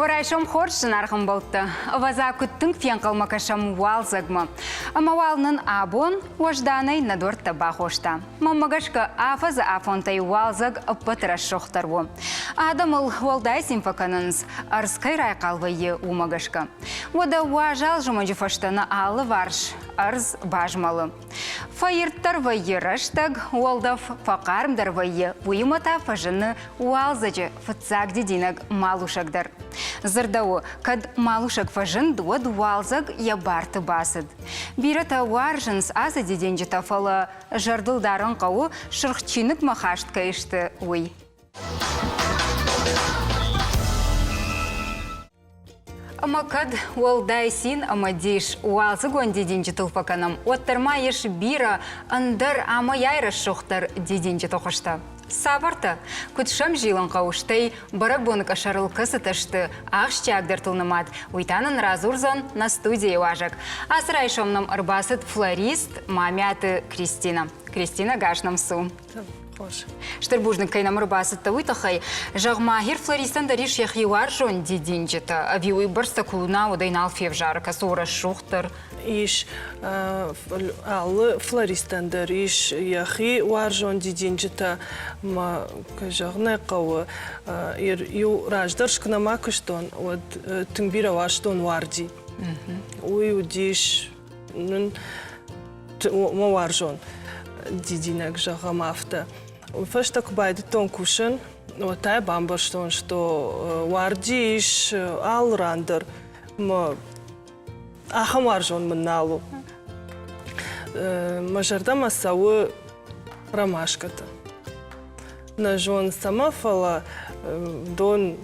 Орайшым хоршын арғын болтты. Ваза күттің фен қалмакашам уалзагмы. Амавалнын абон ожданай надорта бахошта. Маммагашка афаза афонтай уалзаг пытыраш шоқтарву. Адамыл уалдай симфаканыныз арскай райқалвайы умагашка. Ода уажал жумаджи фаштаны алы варш. Арз бажмалы. Фаирттар вайыраштаг, уалдав фақармдар вайы, уйымата фажыны уалзаджы фыцаг дединаг малушагдар. Зырдау, кад малушаг фажын дуад уалзаг ябарты басыд. Бирата уаржынс азы деденжі тафалы жардылдарын қауы шырқчинық махаштка ішті уй. Амакад уалдайсин амадиш уалзы деденжі тұлпаканам. Оттармайыш бира андар амаяйры шоқтар деденжі тоқышта. Сабарта, күтшам жилын қауыштай, барак бонық ашарыл кысытышты, ақшчы агдыр тұлнымат, уйтанын разурзон на студии важак. Асырай шомным арбасыт флорист мамяты Кристина. Кристина гашным су. Штырбужның кайнам арбасытты уйтахай, жағмахир флористан дариш яхиуар жон дединжеті, авиуй барста кулуна удайнал февжарка, сора шухтар. Иш алы флористандар иш яхи уаржон дединжеті ма кажағнай қауы ю раждаршкына макыштон түңбира ваштон варди. Уй удиш ма варжон дединак жағамафта. Фаштак байды тон кушын, отай бамбарштон, что варди иш ал рандыр ма ахам варжон мыналу. Мажарда масауы ромашката. На жон сама фала дон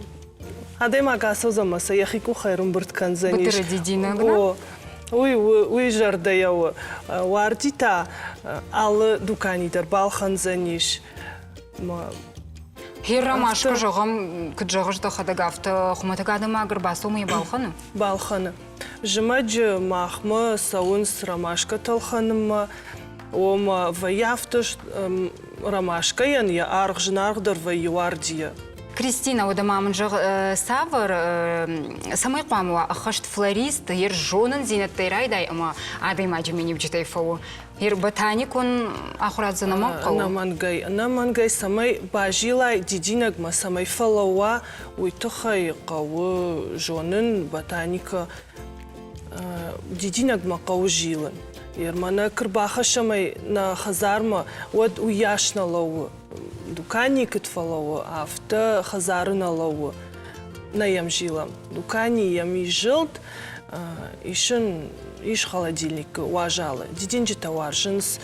адема гасоза маса яхику хайрун бұрткан заниш. Бутыра дединагна? Уй жарда яу вардита алы дуканидар балхан заниш. Хер ромашка жоғам күджағышды қадағафты құматығадыма агыр басу мұй балханы? Балханы. Жымаджы махмы сауынс ромашка талханымы, ома ваяфтыш ромашка ян я арғы жынарғдар ваюардия. Кристина, ода мамын жағы савыр самай қуамыва ақашт флорист, ер жонын зинеттай райдай, ама адайма жемені бжетай фау. Ер ботаник он ақурадзына ма қау? Намангай самай бажилай дединагма самай фалауа уйтықай қауы жонын ботаника дединагма қау жилын. Ер мана кірбаха шамай на хазарма уад уяшна лауы. Дукани кытфалауы, авто хазарына лауы на ям жилам. Дукани ями жилд, ишын иш холодильник уажалы. Дединжета уаржынс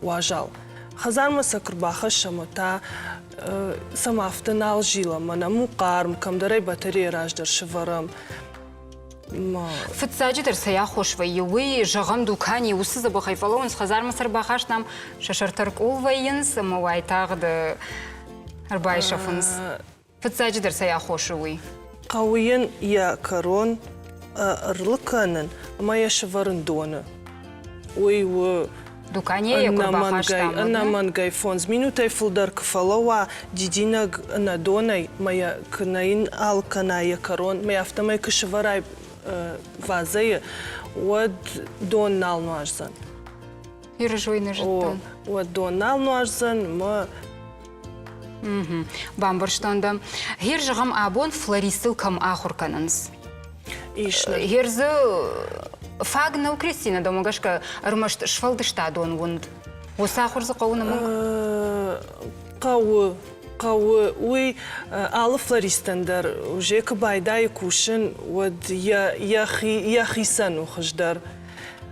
уажал. Хазарма сакырбаха шамата сама автонал жилам. Мана муқарм, камдарай батарея раждар шыварам. Фытсаджидыр сая хошвай, юй жағам дукани усы забахай фалауынс хазарма сарбахашнам шашартарк улвайынс, мавай тағды арбайшафынс. Фытсаджидыр сая хошвай. Қауыйын я корон ырлыканын, мая шыварын доны. Ой, Дукане я курбахаштам. Анамангай фонз. Минутай фулдар кафалава дединаг на донай, моя кнаин алкана я корон, моя автомай кашеварай вазая, вот дон нал нуажзан. Иржуй на життан. Вот дон нал нуажзан, ма... Бамбарштанда. Хер жағам абон флористыл кам ахурканынс. Ишна. Херзі фагна у Кристина домагашка рмашт швалдышта дон вунд. Оса ахурзы қауыны мұң? Қауы, уй, алы флористандар, уже кабайдай кушын, вот яхисан ухаждар.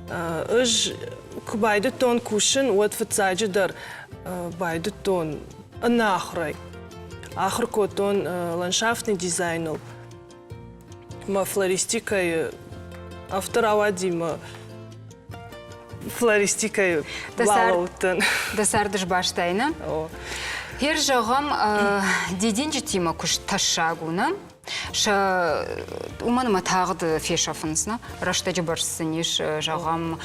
Үж кабайды тон кушын, вот фацаджидар байды тон анахрай. Ахр котон ландшафтный дизайнл. Ма флористикай автор авадима флористикай балаутын. Дасардыш баштайна? Хер жағам деденжі тима күш ташагуна. Ша уманыма тағыды фешафынсына. Рашта жабарсынеш жағам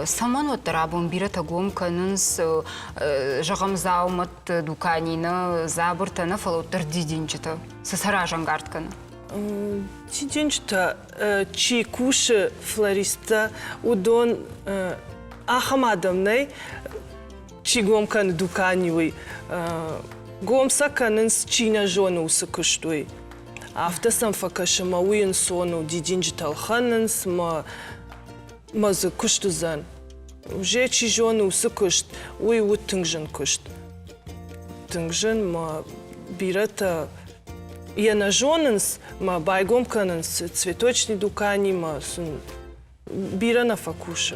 саман оттарабын бира тагом канынс жағам заумат дуканина забыртана фалоттар деденжіті. Сысара жангартканы. Дидинчта чи куши флориста удон ахамадамней чи гомкан дуканьюй гомса канынс чина жону сыкыштуй. Автосам факашыма уйын сону дидинчтал ханынс мазы кыштузан. Уже чи жону сыкышт уй у тыңжын кышт. Тыңжын ма бирата Яна жонынс, ма байгомканынс, цветочный дукани, ма бира на факуша.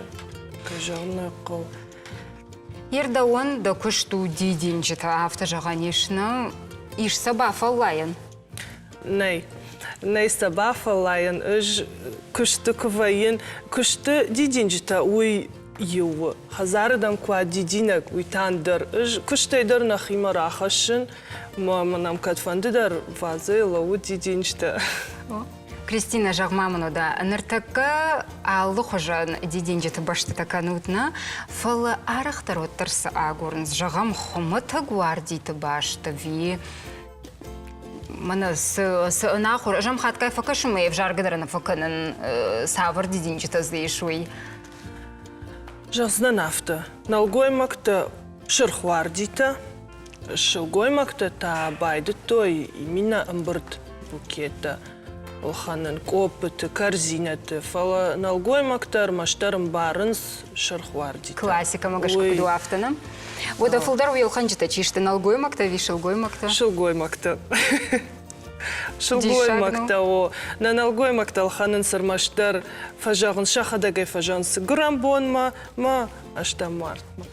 Кажална қол. Ерда он да күшту дидин жита автожа, конечно, иш сабафа лайын. Ней сабафа лайын, ыж күшті кывайын, күшті дидин жита уй юы. Хазарыдан куа дидинак уйтандыр, ыж күштейдір нахима рахашын, Мамам катфандыдар вазы лау дидинчта. Кристина жағмамыну да ныртакка аллы хожан дидинчеті башты таканутна, фалы арықтар оттырсы агурныз жағам хумыты гвардийты башты ви. Мана сына хур, жам хаткай факашымы ев жаргыдарына факанын савыр дидинчеті здейшуй. Жазна нафта. Налгой макта шырхвардийта. Шылгой макта та байды той именно амбырт букета. Олханын копыты, корзинаты. Фала налгой мактар маштарым барынс шырхвардийта. Классика магашку ду автоном. Ода фулдар уелхан жита чишты налгой макта ви шылгой макта? Шылгой макта. Шылгой макта о. На налгой макта алханын сармаштар фажағын шахадагай фажансы грамбон ма ашта мартма.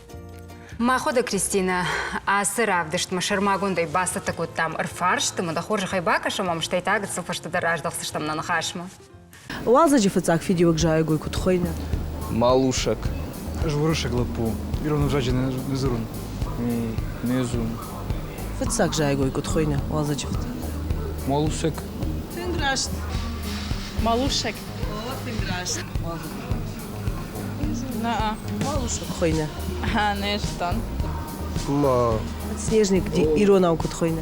Махода Кристина, а сыравдышт машармагундай баста такут там рфаршты, мы дохожи хайбака шамам штайтагат софашты дараждался штам на нахашма. Уаза жифацак фидио гжайгуй кутхойна. Малушек. Жворышек лапу. Ирону жаджины незурун. Незун. Фацак жайгуй кутхойна. Уаза жифт. Малушек. Финграшт. Малушек. Финграшт. На. Малушек хойна. Нештан. Ма. Снежник Ирона кутхойна.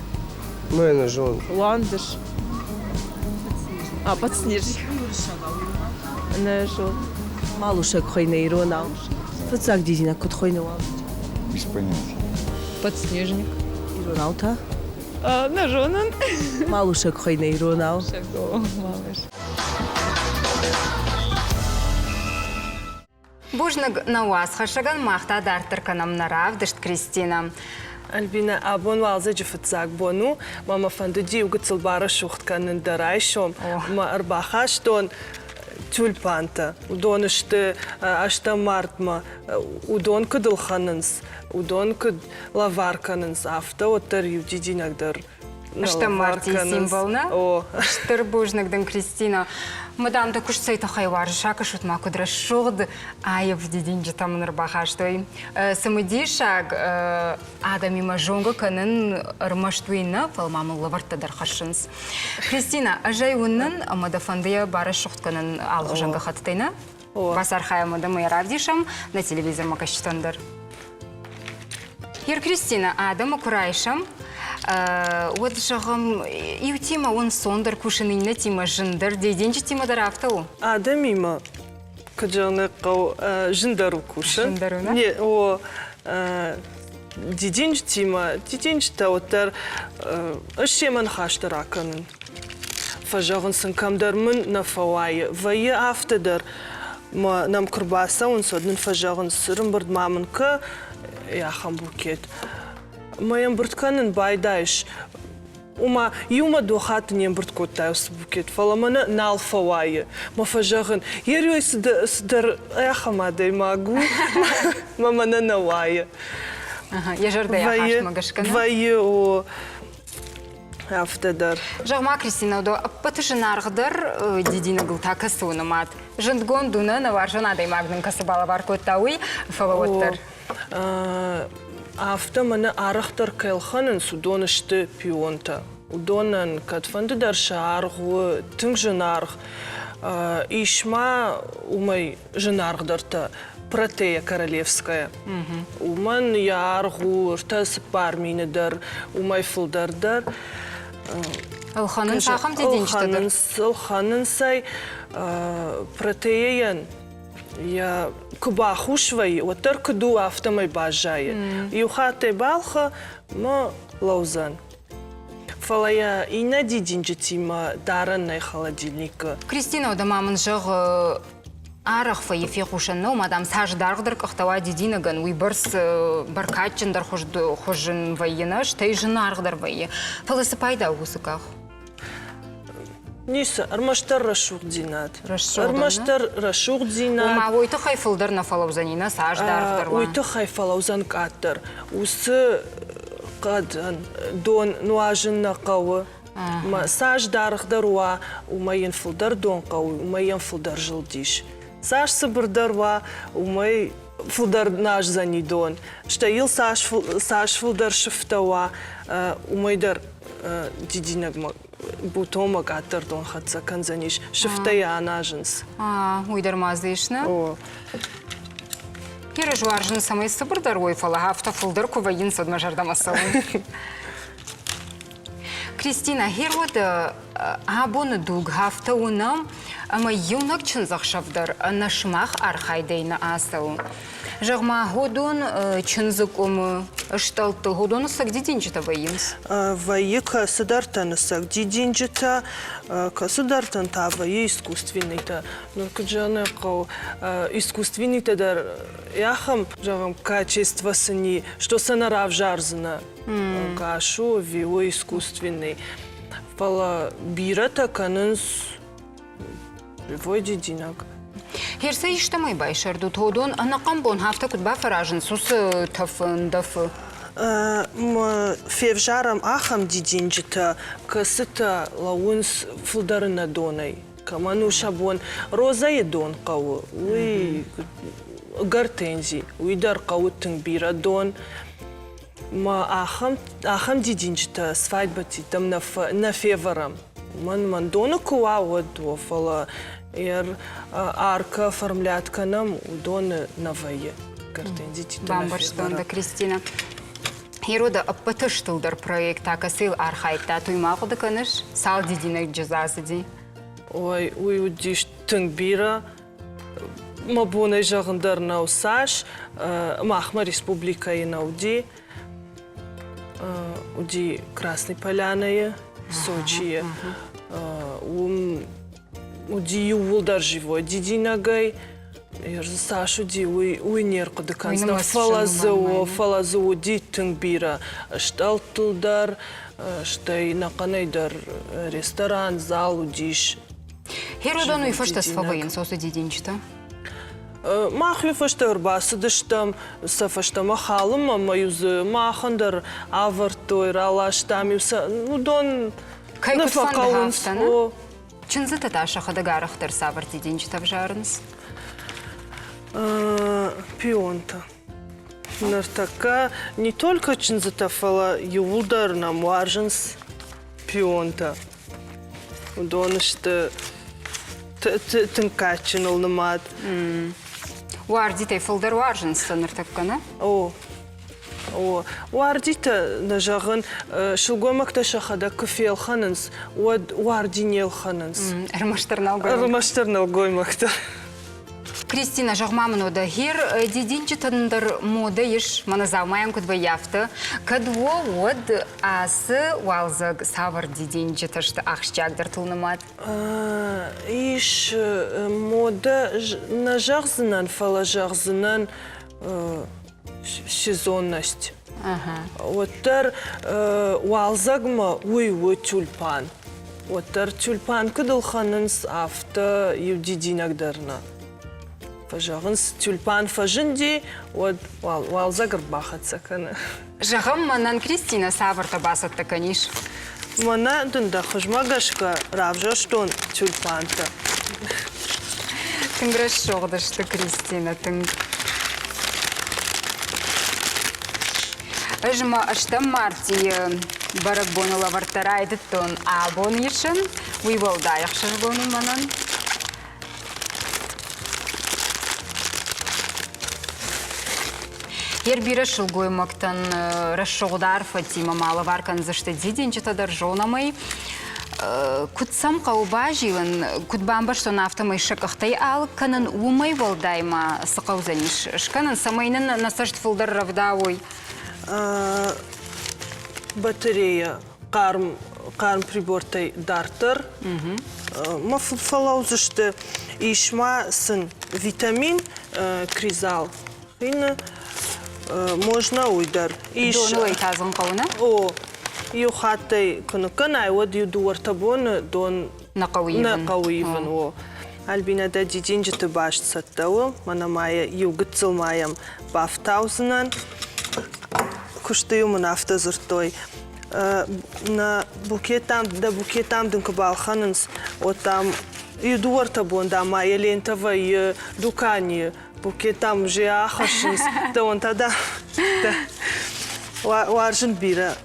Мэна жон. Ландыш. Подснежник. Нежу. Малушек хойна Ирона. Фацак дизина кутхойна уаза. Без понятия. Подснежник. Иронаута. Нежонан. Малушек хойна Иронау. Малыш. Бужныг на уаз хашаган махта дартырканам наравдышт Кристина. Альбина абон валза жифацак бону, мама фандуди угыцыл бара шухтканын дарайшом, ма арбахаштон тюльпанта, удонышты ашта мартма, удон кыдылханынс, удон кыд лаварканынс, авто оттар юдидинагдар. Ашта марти символна? О. Штыр бужныкдың Кристина. Мадам да күш сайта хайвар, шака шутма кудра шуғды айып деден жетамын ұрбахаштой. Самыди шаг адам има жоңғы көнін ұрмаштуйна фалмамын лавартадар қашынс. Кристина, ажай үнін мадафандыя бары шуғд көнін алғы жоңғы қаттайна? Басар хайымыды мұйравдишам на телевизор макашытандар. Ер Кристина, адам ұқырайшам, вот жағым, еутима он сондар кушынына тима жындар, дейденші тима дарафтау? Адам има каджаны қау жындару кушын. Жындару, на? Не, о, дейденші тима, дейденші тауыттар үшемін хаштыр аканын. Фажағын сынкамдармын на фауайы. Вайы автодар нам кұрбаса, он содның фажағын сырым бұрд мамын ка яхам букет. Моем бұртканын байдайш. Ума юма дохатын ем бұрткоттайсы букет. Фаламаны нал фауайы. Ма фажағын ерой сыдар яхамадай магу. Мамана навайы. Ежарда яхаш магашкана? Вайы о автодар. Жағма Кристина, патышын арғыдар дедіні ғылта касы онымат. Жындгон дуны навар жонадай магдың касы бала бар көттауы фалавоттар. Авто мана арахтар кайлханын судонышты пионта. Удонан катфандыдар шаарғы, тың жынарғы. Ишма умай жынарғдарта Протея Королевская. Уман ярғу, ұртасы парминыдар, умай фылдардар. Ылханын сахам деденчтадыр. Ылханын сай протеин я кубахушвай, отыр куду автомай бажае. Юхаты балха ма лаузан. Фалая и на дидинчи тима даранный холодильник. Кристина, ода мамын жығы арық файы фехушанну, мадам саж дарғдыр қықтава дединаган, уй бірс баркатчындар хожын вайына, штай жын арғдар вайы. Фалысы пайда ұғысықақ? Ниса, армаштар рашуқ динат. Рашуқ Армаштар рашуқ динат. Ома ойты хайфылдар на фалаузанина саж дарғдар ва. Ойты хайфалаузан каттыр. Усы قد دون نواجن نقوى ما ساج دارخ دروا وما ينفلدر دون قوي وما ينفلدر جلديش ساج صبر دروا وما ينفلدر ناج زني دون شتايل ساج فلدر شفتوا وما يدر ديدينك بوتوما قاتر دون خدزا كان زنيش شفتيا ناجنس Уйдар мазышна. о Кері жуаржын самай сыбырдар ой фалаға автофылдар кувайын содма жардамасылы. Кристина, херводы абоны дулг хафта унам, ама юнак чынзақ шавдар нашымақ архайдайны асыл. Жағма годун чынзық омы ышталты годуны сақ деденчіта вайынс? Вайыка сыдартаны сақ деденчіта, сыдартан та вайы искусственный-та. Ну, кыджаны қау искусственный-та дар яхам жағам качествосыни, что санарав жарзына. Кашу вио искусственный. Фала бирата канынс вой дединак. Херса иштамай байшарду тодон, анақам бон хафта кудба фаражын сусы тафын дафы. Февжарам ахам дединчита, касыта лаунс фулдарына донай. Каману шабон роза едон қауы. Уй гортензи, уйдар қауы тыңбира дон. Ма ахам дединчита свадьбати там на феврам. Ман дону куа вот фала. Арка оформлятка нам удоны новые. Бамбарштонда, Кристина. Херода аппатыштылдар проекта касыл архайта туймақуды каныш сал дединек джазазыди. Ой, удиш тыңбира. Мабунай жағындар наусаш. Махма республика и науди. Уди Красной Поляные, Сочи. Уди ювулдар живой дединагай, Сашу ди уйнерку деканста фалазу ди тыңбира, шталтылдар, штай нақанайдар ресторан, зал удиш. Херодан уйфаштас фавайын сосы дединчита? Мах уйфашта урбасы дыштам, сафашта махалым, маюзы махандар авартой, ралаштам, удон нафакаунс. Чынзы таташа хадагарахтар савар дединчита в жарынс? Пионта. Нартака не только чынзыта фала ювулдар на муаржынс пионта. Удонышты тынкачин олнымат. Уардитай фалдар уаржынсы нартаккана? Уардита на жағын шылгомакта шахада кафел ханынс, уардинел ханынс. Рымаштарнал гоймакта. Кристина, жағмамын ода хер дединчитандар мода еш маназалмайын кудва яфты. Кадво од асы уалзаг савар дединчиташты ақшчагдар тулнымат? Иш мода на жағзынан, фала жағзынан сезонность. Оттар уалзагма уй тюльпан. Оттар тюльпан кыдылханынс авто юдидинагдарна. Фажағынс тюльпан фажынди, уалзагыр бахатса каны. Жағым манан Кристина саварта басатта каниш? Мана дында хыжмагашка равжаштон тюльпанта. Тыңграш шоғдышты, Кристина, тың. Ажма аштам марти барак бонула вартарайды тон абон ешін. Уйвалда яқшыр бону манан. Ербира шылгоймактан расшоғдар Фатима малы варкан зашты диден жетадар жонамай. Кутсам қауба жылын, кутбамба что нафтамай шақықтай ал, канын умай волдайма сықаузаниш. Шканын самайнын насашт фылдар равдауой. Батарея, қарым прибортай дартыр. Ма фалаузышты ишма сын витамин кризал. Хина можно уйдар. Дону айтазын қауына? О, юхаттай күнікін айвад юдуар табуны дон нақауивын. О, Альбинада дидин жыты баш саттауы. Мана майя югытсыл майям бафтаузынан. Күшті юмын афта зыртой. На букетам дынкы балханынс. Отам юдуар табуын да майя лентава й дукани. Букетам же ахашынс. Да он тада. Варжын бира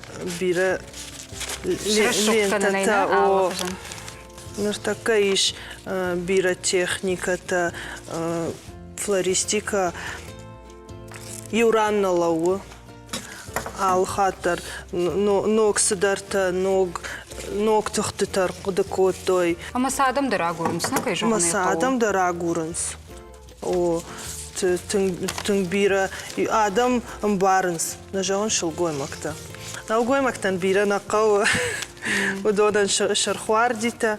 лентата. Нұртака иш бира техниката, флористика, юранна лауы. Ал хатар ног сыдарта, ног тұқтытар құдыкотой. Масадам дыра көрінсіна кай жоғын Масадам дыра көрінс. О, түң бира адам барынс. На жоғын шылгой мақта. На угой мақтан бира нақау. Удодан шархуар дита.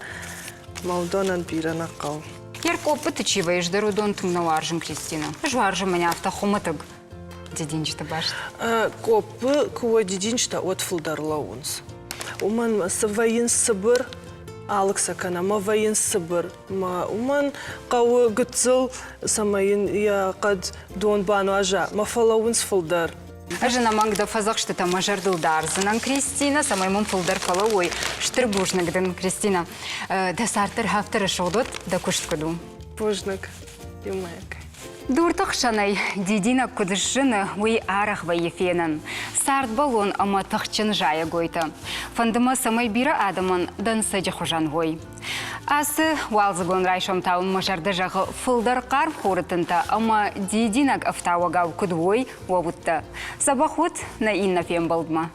Маудонан бира нақау. Ерк опыты чиваеш дарудон түңна варжын, Кристина. Жуаржын мәне авта хуматыг. Дединчті башты. Копы куа дединчті от фылдарлауынс. Уман савайын сыбыр, алықса кана, ма вайын сыбыр. Уман қауы гүтзіл самайын я қад дон бану ажа. Ма фалауынс фылдар. Жена маңда фазақ шты тама жардылдарзынан, Кристина, самаймын фылдар фалауой. Штыр бужнагдын, Кристина. Да сартыр хафтары шоғдот, да күшт күду. Бужнаг, юмайк. Дуртық шанай, дедина күдішіні уй арақ ефенін. Сарт балон ама тұқчын жая гойты. Фандыма самай бирі адамын дансыды құжан гой. Асы уалзығын райшом тауын мажарды жағы фылдар қар қорытынта, ама дединак автауағау күд ой уабытты. Сабақуд на инна фен болдма.